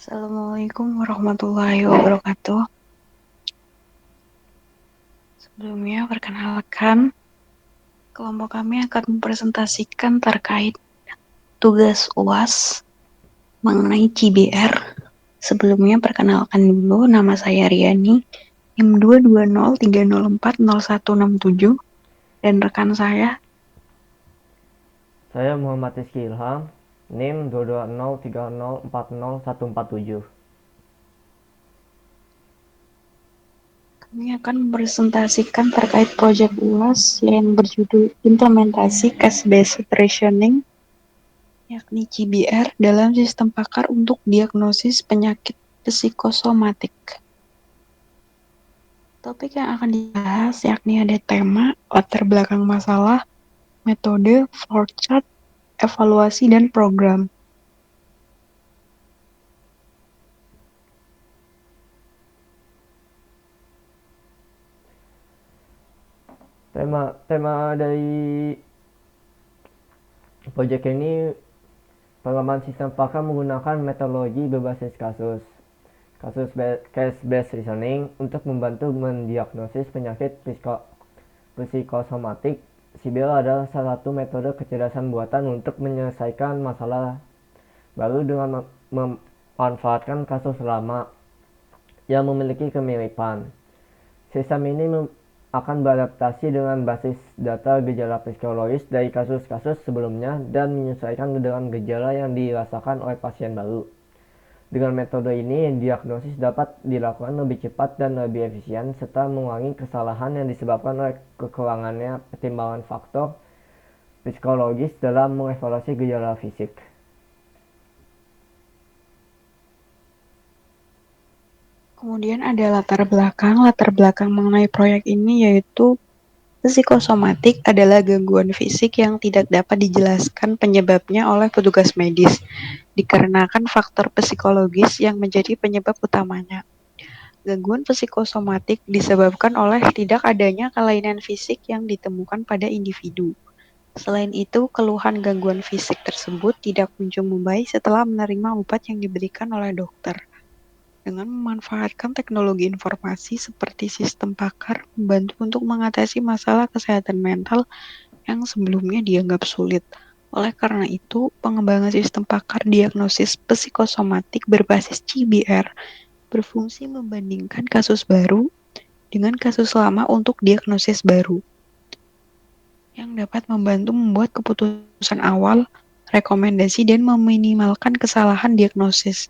Assalamualaikum warahmatullahi wabarakatuh. Sebelumnya, perkenalkan, kelompok kami akan mempresentasikan terkait tugas UAS mengenai CBR. Sebelumnya, perkenalkan dulu, nama saya Riani, NIM 220304017, dan rekan saya. Saya Muhammad Rizky Ilham, NIM 22030401447. Kami akan mempresentasikan terkait proyek UAS yang berjudul Implementasi Case-Based Rationing, yakni CBR dalam sistem pakar untuk diagnosis penyakit psikosomatik. Topik yang akan dibahas yakni ada tema, latar belakang masalah, metode, flowchart, evaluasi, dan program. Tema dari proyek ini pengembangan sistem pakar menggunakan metodologi berbasis kasus case-based reasoning untuk membantu mendiagnosis penyakit psikosomatik. CBR adalah salah satu metode kecerdasan buatan untuk menyelesaikan masalah baru dengan memanfaatkan kasus lama yang memiliki kemiripan. Sistem ini akan beradaptasi dengan basis data gejala psikologis dari kasus-kasus sebelumnya dan menyesuaikan dengan gejala yang dirasakan oleh pasien baru. Dengan metode ini, diagnosis dapat dilakukan lebih cepat dan lebih efisien serta mengurangi kesalahan yang disebabkan oleh kekurangannya pertimbangan faktor psikologis dalam mengevaluasi gejala fisik. Kemudian ada latar belakang mengenai proyek ini yaitu psikosomatik adalah gangguan fisik yang tidak dapat dijelaskan penyebabnya oleh petugas medis, dikarenakan faktor psikologis yang menjadi penyebab utamanya. Gangguan psikosomatik disebabkan oleh tidak adanya kelainan fisik yang ditemukan pada individu. Selain itu, keluhan gangguan fisik tersebut tidak kunjung membaik setelah menerima obat yang diberikan oleh dokter. Dengan memanfaatkan teknologi informasi seperti sistem pakar membantu untuk mengatasi masalah kesehatan mental yang sebelumnya dianggap sulit. Oleh karena itu, pengembangan sistem pakar diagnosis psikosomatik berbasis CBR berfungsi membandingkan kasus baru dengan kasus lama untuk diagnosis baru, yang dapat membantu membuat keputusan awal, rekomendasi, dan meminimalkan kesalahan diagnosis.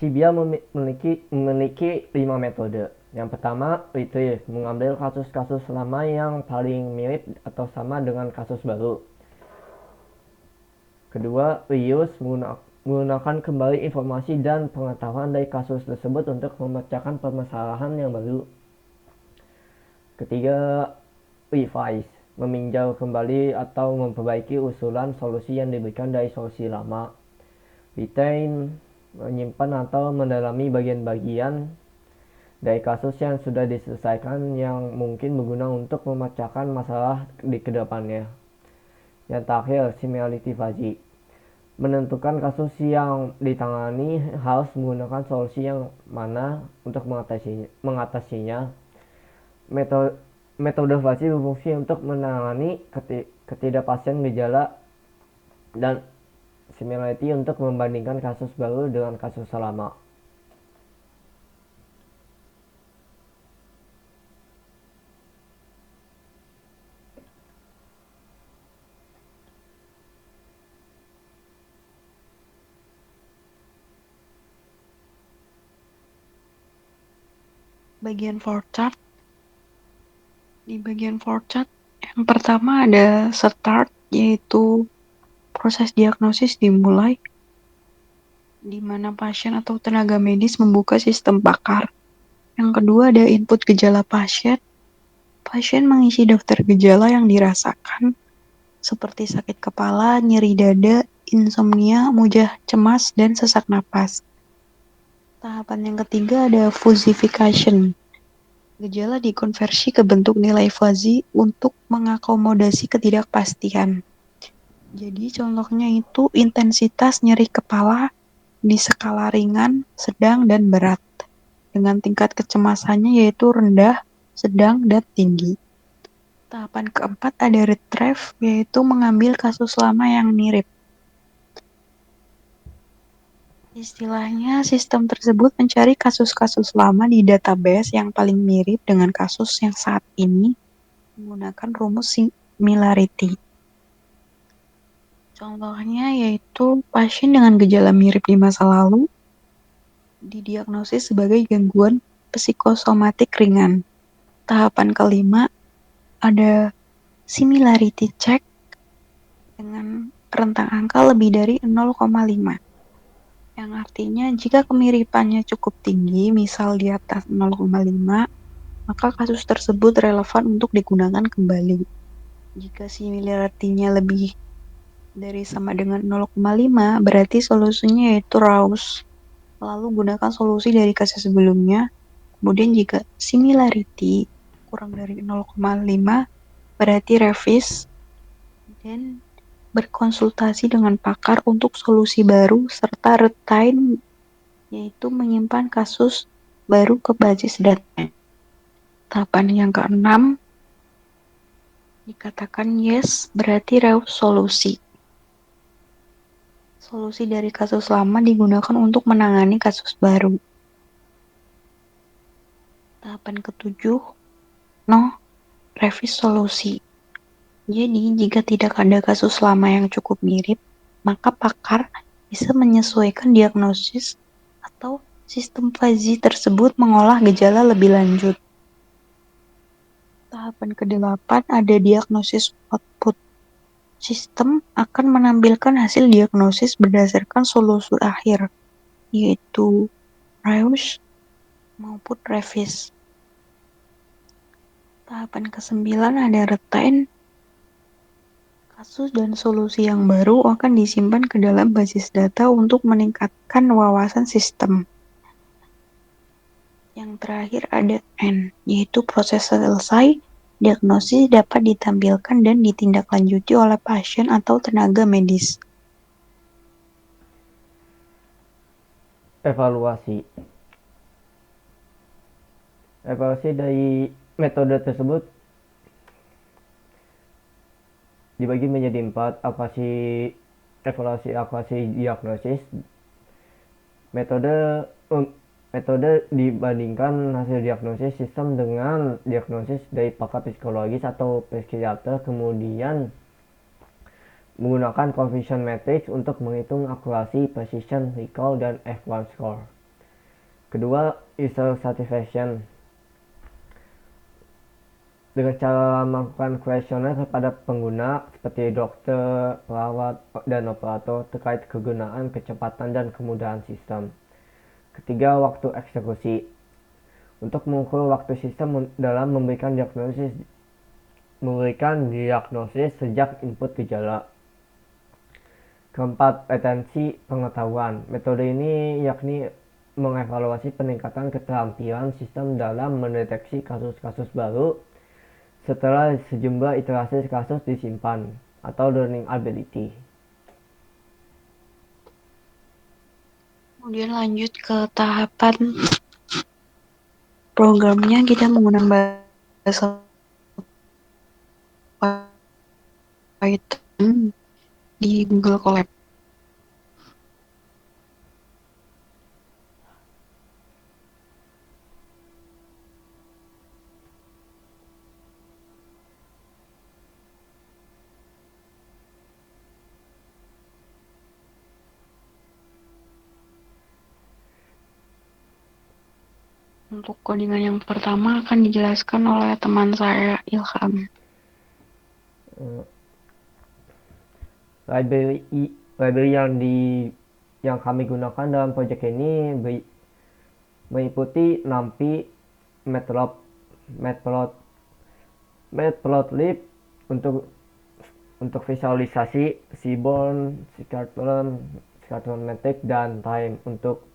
CBR memiliki 5 metode. Yang pertama, retrieve, mengambil kasus-kasus lama yang paling mirip atau sama dengan kasus baru. Kedua, reuse, menggunakan kembali informasi dan pengetahuan dari kasus tersebut untuk memecahkan permasalahan yang baru. Ketiga, revise, meninjau kembali atau memperbaiki usulan solusi yang diberikan dari solusi lama. Retain, menyimpan atau mendalami bagian-bagian dari kasus yang sudah diselesaikan yang mungkin berguna untuk memecahkan masalah di kedepannya. Yang terakhir, similarity fuzzy, menentukan kasus yang ditangani harus menggunakan solusi yang mana untuk mengatasinya. Metode fuzzy berfungsi untuk menangani ketidakpastian gejala dan similarity untuk membandingkan kasus baru dengan kasus lama. Bagian flowchart. Di bagian flowchart, yang pertama ada start, yaitu proses diagnosis dimulai, di mana pasien atau tenaga medis membuka sistem pakar. Yang kedua ada input gejala pasien. Pasien mengisi daftar gejala yang dirasakan, seperti sakit kepala, nyeri dada, insomnia, mudah cemas, dan sesak napas. Tahapan yang ketiga ada fuzzification. Gejala dikonversi ke bentuk nilai fuzzy untuk mengakomodasi ketidakpastian. Jadi contohnya itu intensitas nyeri kepala di skala ringan, sedang, dan berat. Dengan tingkat kecemasannya yaitu rendah, sedang, dan tinggi. Tahapan keempat ada retrieve, yaitu mengambil kasus lama yang mirip. Istilahnya, sistem tersebut mencari kasus-kasus lama di database yang paling mirip dengan kasus yang saat ini menggunakan rumus similarity. Contohnya yaitu pasien dengan gejala mirip di masa lalu didiagnosis sebagai gangguan psikosomatik ringan. Tahapan kelima ada similarity check dengan rentang angka lebih dari 0,5. Yang artinya jika kemiripannya cukup tinggi, misal di atas 0,5, maka kasus tersebut relevan untuk digunakan kembali. Jika similarity-nya lebih dari sama dengan 0,5, berarti solusinya yaitu Raus. Lalu gunakan solusi dari kasus sebelumnya. Kemudian jika similarity kurang dari 0,5, berarti revise dan berkonsultasi dengan pakar untuk solusi baru serta retain, yaitu menyimpan kasus baru ke basis data. Tahapan yang keenam, dikatakan yes, berarti Reus solusi. Solusi dari kasus lama digunakan untuk menangani kasus baru. Tahapan ketujuh, no, revise solusi. Jadi, jika tidak ada kasus lama yang cukup mirip, maka pakar bisa menyesuaikan diagnosis atau sistem fuzzy tersebut mengolah gejala lebih lanjut. Tahapan ke-8 ada diagnosis output. Sistem akan menampilkan hasil diagnosis berdasarkan solusi akhir, yaitu Reus maupun Revis. Tahapan ke-9 ada retain. Kasus dan solusi yang baru akan disimpan ke dalam basis data untuk meningkatkan wawasan sistem. Yang terakhir ada N, yaitu proses selesai, diagnosis dapat ditampilkan dan ditindaklanjuti oleh pasien atau tenaga medis. Evaluasi. Evaluasi dari metode tersebut dibagi menjadi 4, evaluasi diagnosis. Metode dibandingkan hasil diagnosis sistem dengan diagnosis dari pakar psikologis atau psikiater, kemudian menggunakan confusion matrix untuk menghitung akurasi, precision, recall, dan F1 score. Kedua, user satisfaction. Dengan cara melakukan kuesioner kepada pengguna seperti dokter, perawat, dan operator terkait kegunaan, kecepatan, dan kemudahan sistem. Ketiga, waktu eksekusi. Untuk mengukur waktu sistem dalam memberikan diagnosis sejak input gejala. Keempat, retensi pengetahuan. Metode ini yakni mengevaluasi peningkatan keterampilan sistem dalam mendeteksi kasus-kasus baru setelah sejumlah iterasi kasus disimpan, atau learning ability. Kemudian lanjut ke tahapan programnya, kita menggunakan bahasa Python di Google Colab. Untuk codingan yang pertama akan dijelaskan oleh teman saya, Ilham. Library yang kami gunakan dalam proyek ini meliputi NumPy, Matplotlib untuk visualisasi, Seaborn, Scikit-Learn, dan Time untuk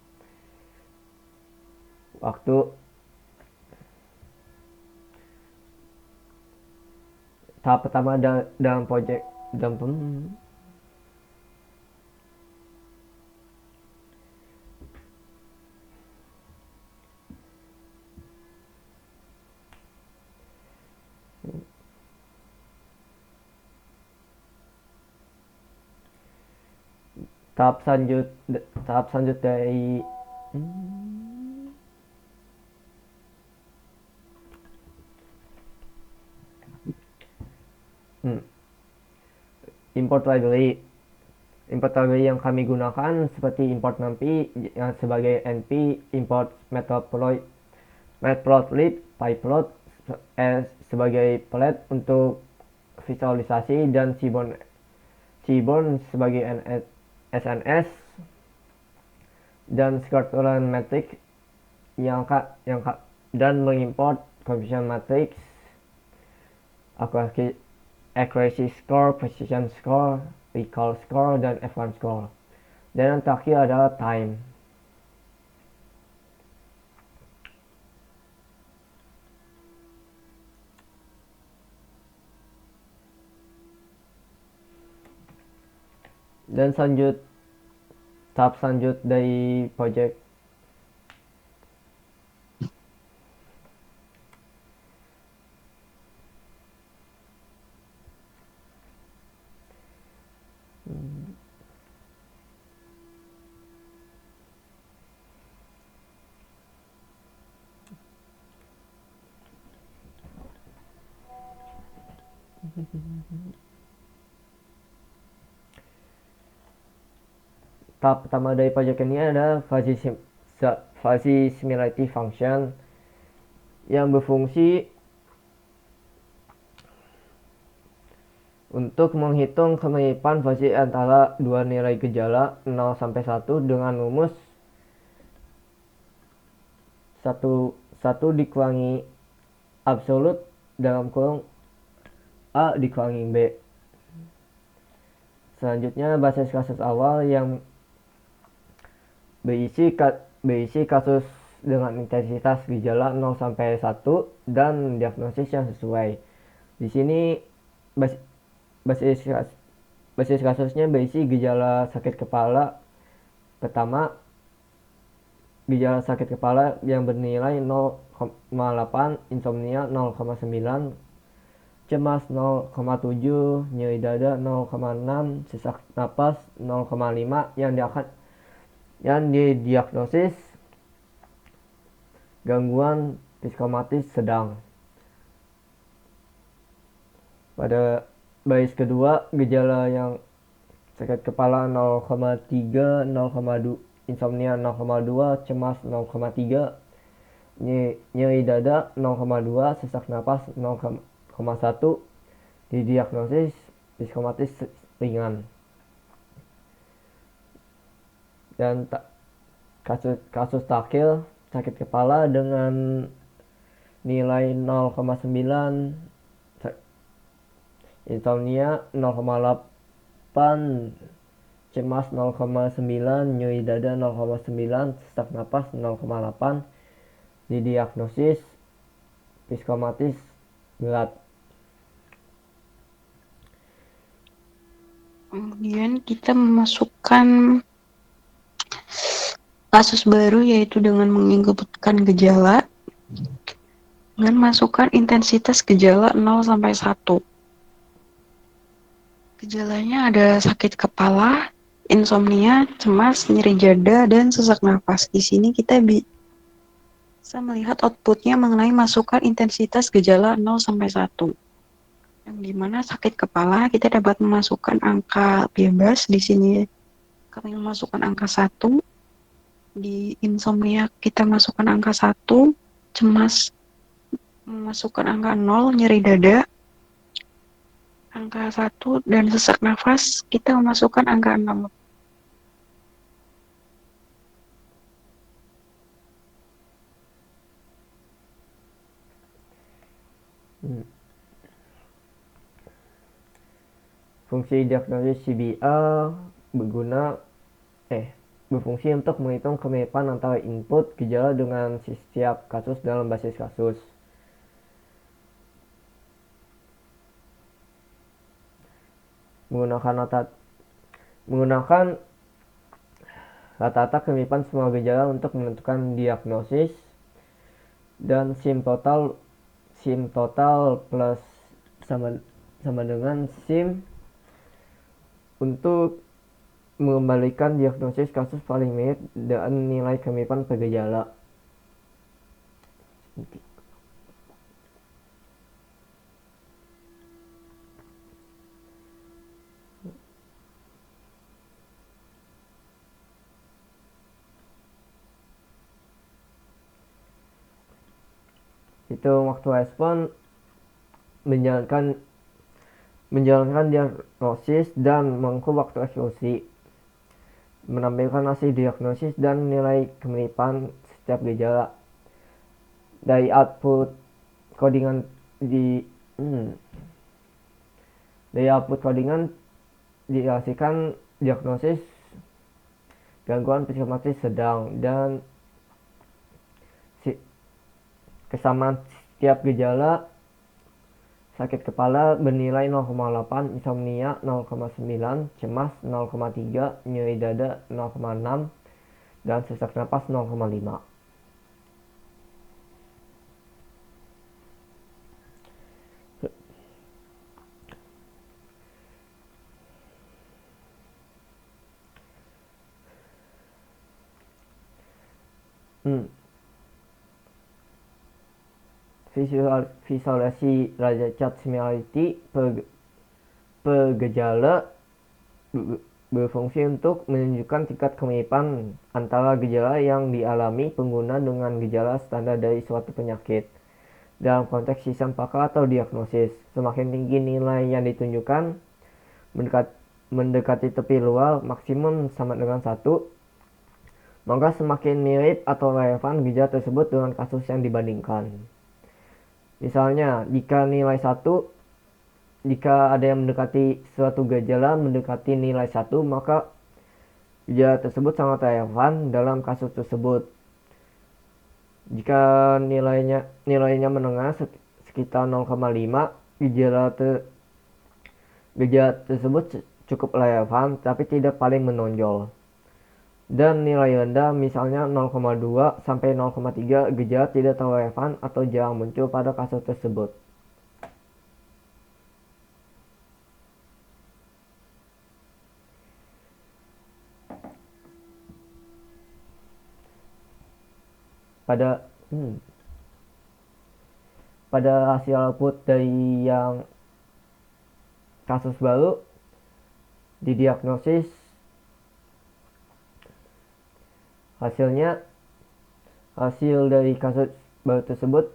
waktu. Tahap pertama dalam proyek tahap selanjut tahap selanjut dari hmm, import library. Import library yang kami gunakan seperti import numpy yang sebagai np, import matplotlib, pyplot sebagai plot untuk visualisasi, dan seaborn sebagai SNS, dan scikit-learn matrix dan mengimport confusion matrix, accuracy score, precision score, recall score, dan F1 score. Dan yang terakhir adalah time. Dan tahap selanjut dari project tahap pertama dari project ini adalah fuzzy similarity function yang berfungsi untuk menghitung kemiripan fuzzy antara dua nilai gejala 0 sampai 1 dengan rumus 1 dikurangi absolut dalam kurung A dikurangi B. Selanjutnya basis kasus awal yang berisi kasus dengan intensitas gejala 0 sampai 1 dan diagnosis yang sesuai. Di sini basis kasusnya berisi gejala sakit kepala pertama, gejala sakit kepala yang bernilai 0,8, insomnia 0,9, cemas 0,7, nyeri dada 0,6, sesak napas 0,5 yang didiagnosis gangguan psikomatis sedang. Pada baris kedua, gejala yang sakit kepala 0,3, 0,2, insomnia 0,2, cemas 0,3, nyeri dada 0,2, sesak napas 0,1, didiagnosis psikomatis ringan. Dan kasus terakhir sakit kepala dengan nilai 0,9, insomnia 0,8, cemas 0,9, nyeri dada 0,9, sesak napas 0,8, didiagnosis psikomatis berat. Kemudian kita memasukkan kasus baru yaitu dengan menyebutkan gejala dengan masukkan intensitas gejala 0 sampai 1. Gejalanya ada sakit kepala, insomnia, cemas, nyeri dada, dan sesak nafas. Di sini kita bisa melihat outputnya mengenai masukan intensitas gejala 0 sampai 1. Yang dimana sakit kepala kita dapat memasukkan angka bebas. Di sini kami memasukkan angka 1. Di insomnia kita masukkan angka 1, cemas memasukkan angka 0, nyeri dada angka 1, dan sesak nafas kita memasukkan angka 6. Fungsi diagnosis CBA berfungsi untuk menghitung kemiripan antara input gejala dengan setiap kasus dalam basis kasus. Menggunakan rata-rata kemiripan semua gejala untuk menentukan diagnosis, dan sim total plus sama dengan sim untuk mengembalikan diagnosis kasus paling mirip dan nilai kemiripan per gejala. Itu waktu respon menjalankan menjalankan diagnosis dan mengukur waktu eksekusi, menampilkan hasil diagnosis dan nilai kemiripan setiap gejala. Dari output codingan di hmm, dari output codingan dihasilkan diagnosis gangguan psikomotoris sedang dan kesamaan setiap gejala. Sakit kepala bernilai 0,8, insomnia 0,9, cemas 0,3, nyeri dada 0,6, dan sesak napas 0,5. Visualisasi derajat similarity per gejala berfungsi untuk menunjukkan tingkat kemiripan antara gejala yang dialami pengguna dengan gejala standar dari suatu penyakit. Dalam konteks sistem pakar atau diagnosis, semakin tinggi nilai yang ditunjukkan mendekati tepi luar maksimum sama dengan 1, maka semakin mirip atau relevan gejala tersebut dengan kasus yang dibandingkan. Misalnya, jika ada yang mendekati suatu gejala mendekati nilai 1, maka gejala tersebut sangat relevan dalam kasus tersebut. Jika nilainya menengah sekitar 0,5, gejala tersebut cukup relevan tapi tidak paling menonjol. Dan nilai rendah misalnya 0,2 sampai 0,3, gejala tidak terlalu relevan atau jarang muncul pada kasus tersebut. Pada hasil output dari yang kasus baru didiagnosis, hasil dari kasus baru tersebut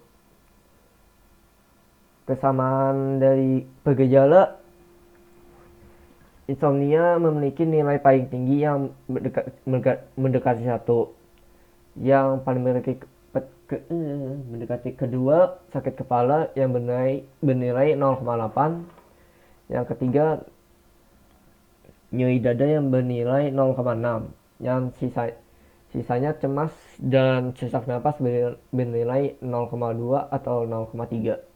kesamaan dari pegejala. Insomnia memiliki nilai paling tinggi yang mendekati 1. Yang paling mendekati kedua, sakit kepala yang bernilai 0,8. Yang ketiga, nyeri dada yang bernilai 0,6. Yang sisanya cemas dan sesak napas bernilai 0,2 atau 0,3.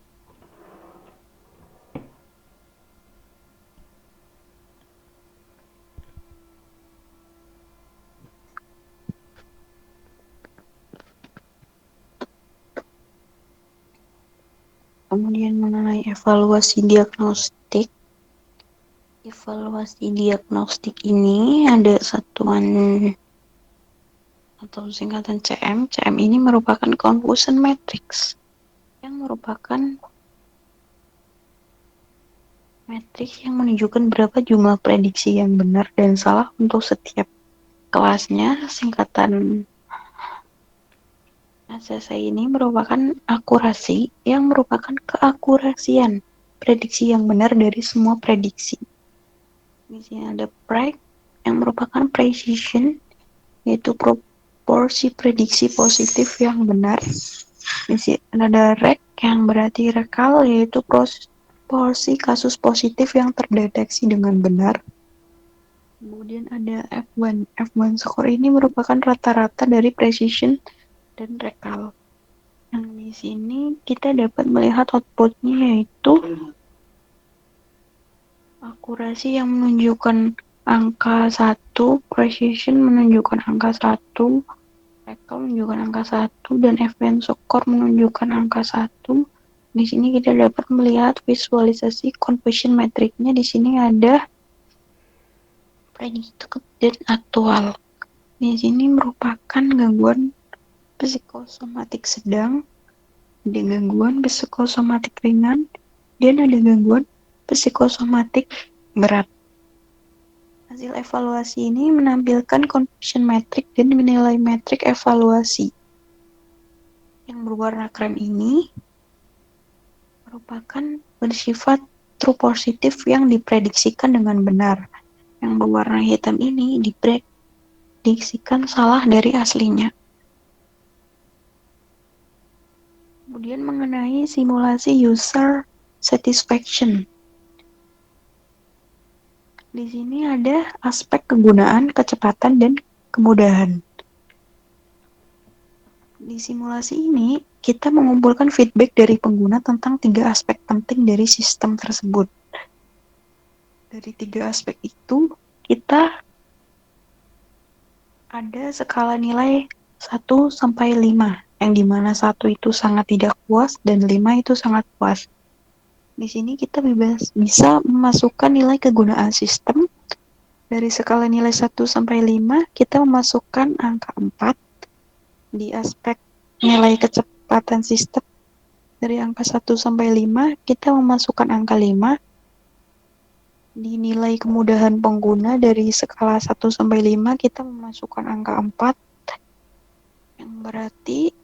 Kemudian mengenai evaluasi diagnostik. Evaluasi diagnostik ini ada satuan atau singkatan CM. CM ini merupakan confusion matrix yang merupakan matriks yang menunjukkan berapa jumlah prediksi yang benar dan salah untuk setiap kelasnya. Singkatan ACC ini merupakan akurasi yang merupakan keakurasian prediksi yang benar dari semua prediksi. Di sini ada PREC yang merupakan precision, yaitu proporsi prediksi positif yang benar. Di sini ada REC yang berarti rekal, yaitu proporsi kasus positif yang terdeteksi dengan benar. Kemudian ada F1. F1 score ini merupakan rata-rata dari precision dan rekal. Yang di sini kita dapat melihat outputnya, yaitu akurasi yang menunjukkan angka 1, precision menunjukkan angka 1, rekal menunjukkan angka 1, dan F1 score menunjukkan angka 1. Di sini kita dapat melihat visualisasi confusion matrix-nya. Di sini ada prediktif dan aktual. Di sini merupakan gangguan psikosomatik sedang, ada gangguan psikosomatik ringan, dan ada gangguan psikosomatik berat. Hasil evaluasi ini menampilkan confusion metric dan nilai metrik evaluasi. Yang berwarna krem ini merupakan bersifat true positif yang diprediksikan dengan benar. Yang berwarna hitam ini diprediksikan salah dari aslinya. Kemudian mengenai simulasi user satisfaction. Di sini ada aspek kegunaan, kecepatan, dan kemudahan. Di simulasi ini, kita mengumpulkan feedback dari pengguna tentang 3 aspek penting dari sistem tersebut. Dari 3 aspek itu, kita ada skala nilai 1-5, yang dimana 1 itu sangat tidak puas dan 5 itu sangat puas. Di sini kita bisa memasukkan nilai kegunaan sistem. Dari skala nilai 1-5, kita memasukkan angka 4 di aspek nilai kecepatan sistem. Dari angka 1-5, kita memasukkan angka 5 di nilai kemudahan pengguna. Dari skala 1-5, kita memasukkan angka 4, yang berarti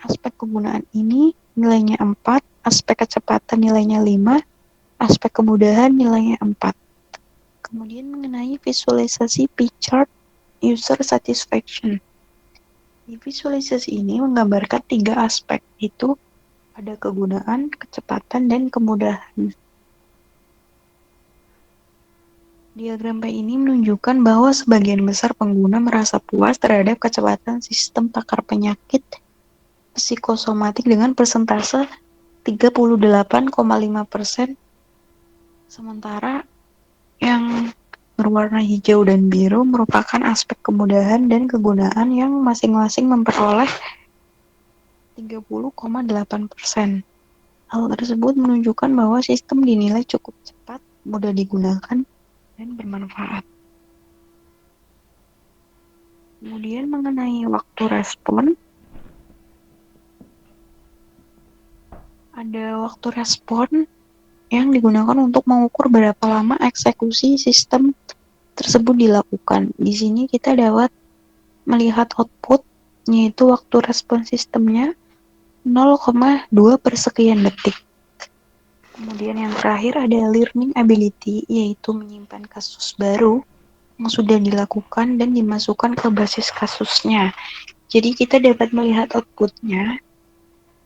aspek kegunaan ini nilainya 4, aspek kecepatan nilainya 5, aspek kemudahan nilainya 4. Kemudian mengenai visualisasi P-chart user satisfaction. Di visualisasi ini menggambarkan 3 aspek, itu ada kegunaan, kecepatan, dan kemudahan. Diagram P ini menunjukkan bahwa sebagian besar pengguna merasa puas terhadap kecepatan sistem takar penyakit psikosomatik dengan persentase 38,5%, sementara yang berwarna hijau dan biru merupakan aspek kemudahan dan kegunaan yang masing-masing memperoleh 30,8%. Hal tersebut menunjukkan bahwa sistem dinilai cukup cepat, mudah digunakan, dan bermanfaat. Kemudian mengenai waktu respon, ada waktu respon yang digunakan untuk mengukur berapa lama eksekusi sistem tersebut dilakukan. Di sini kita dapat melihat output, yaitu waktu respon sistemnya 0,2 per sekian detik. Kemudian yang terakhir ada learning ability, yaitu menyimpan kasus baru yang sudah dilakukan dan dimasukkan ke basis kasusnya. Jadi kita dapat melihat outputnya,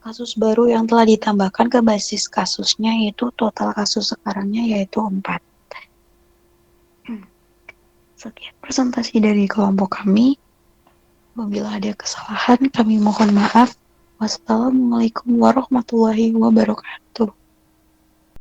kasus baru yang telah ditambahkan ke basis kasusnya, yaitu total kasus sekarangnya yaitu 4. Sekian presentasi dari kelompok kami. Apabila ada kesalahan, kami mohon maaf. Wassalamualaikum warahmatullahi wabarakatuh.